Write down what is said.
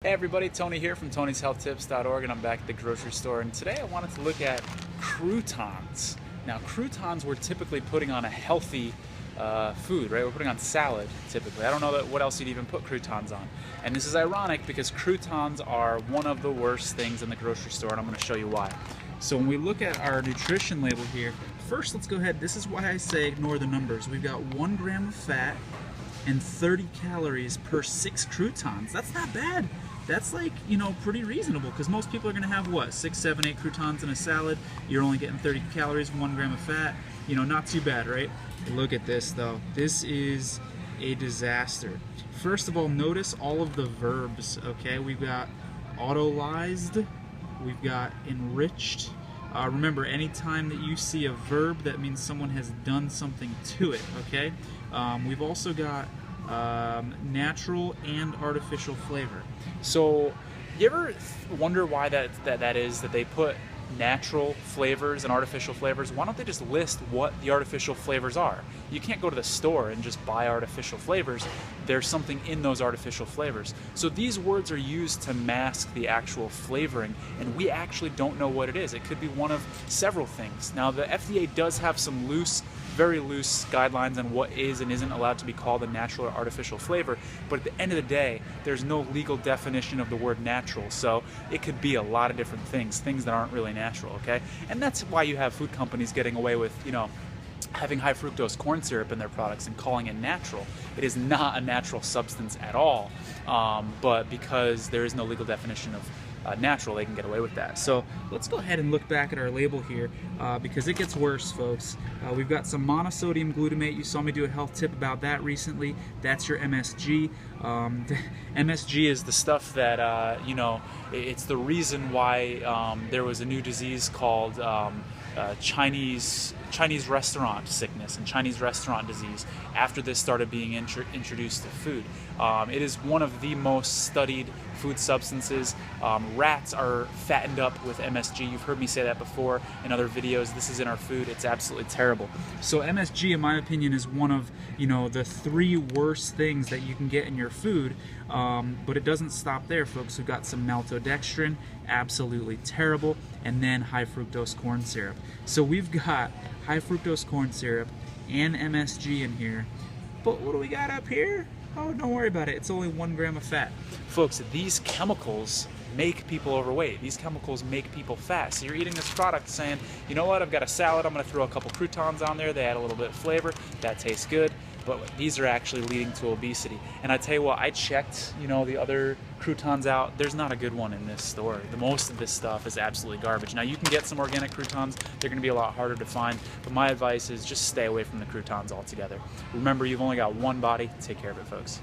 Hey everybody, Tony here from Tony'sHealthTips.org, and I'm back at the grocery store, and today I wanted to look at croutons. Now, croutons we're typically putting on a healthy food, right? We're putting on salad typically. I don't know what else you'd even put croutons on. And this is ironic because croutons are one of the worst things in the grocery store, and I'm going to show you why. So when we look at our nutrition label here, first let's go ahead. This is why I say ignore the numbers. We've got 1 gram of fat and 30 calories per 6 croutons. That's not bad. That's like, pretty reasonable, because most people are gonna have what, 6, 7, 8 croutons in a salad. You're only getting 30 calories, 1 gram of fat. Not too bad, right? Look at this though. This is a disaster. First of all, notice all of the verbs, okay? We've got autolyzed, we've got enriched. Remember, anytime that you see a verb, that means someone has done something to it, okay? We've also got natural and artificial flavor. So, you ever wonder why that is, that they put natural flavors and artificial flavors? Why don't they just list what the artificial flavors are? You can't go to the store and just buy artificial flavors. There's something in those artificial flavors. So these words are used to mask the actual flavoring, and we actually don't know what it is. It could be one of several things. Now, the FDA does have some very loose guidelines on what is and isn't allowed to be called a natural or artificial flavor, but at the end of the day, there's no legal definition of the word natural, so it could be a lot of different things that aren't really natural, okay? And that's why you have food companies getting away with, having high fructose corn syrup in their products and calling it natural. It is not a natural substance at all, but because there is no legal definition of natural, they can get away with that. So let's go ahead and look back at our label here, because it gets worse, folks. We've got some monosodium glutamate. You saw me do a health tip about that recently. That's your MSG. MSG is the stuff that, it's the reason why there was a new disease called Chinese restaurant sickness and Chinese restaurant disease after this started being introduced to food. It is one of the most studied food substances. Rats are fattened up with MSG. You've heard me say that before in other videos. This is in our food. It's absolutely terrible. So MSG, in my opinion, is one of the 3 worst things that you can get in your food. But it doesn't stop there, folks. We've got some maltodextrin, absolutely terrible, and then high fructose corn syrup. So we've got high fructose corn syrup and MSG in here. But what do we got up here? Oh, don't worry about it. It's only 1 gram of fat. Folks, these chemicals make people overweight. These chemicals make people fat. So you're eating this product saying, you know what, I've got a salad, I'm going to throw a couple croutons on there, they add a little bit of flavor, that tastes good. But these are actually leading to obesity. And I tell you what, I checked, the other croutons out. There's not a good one in this store. The most of this stuff is absolutely garbage. Now, you can get some organic croutons. They're going to be a lot harder to find. But my advice is just stay away from the croutons altogether. Remember, you've only got one body. Take care of it, folks.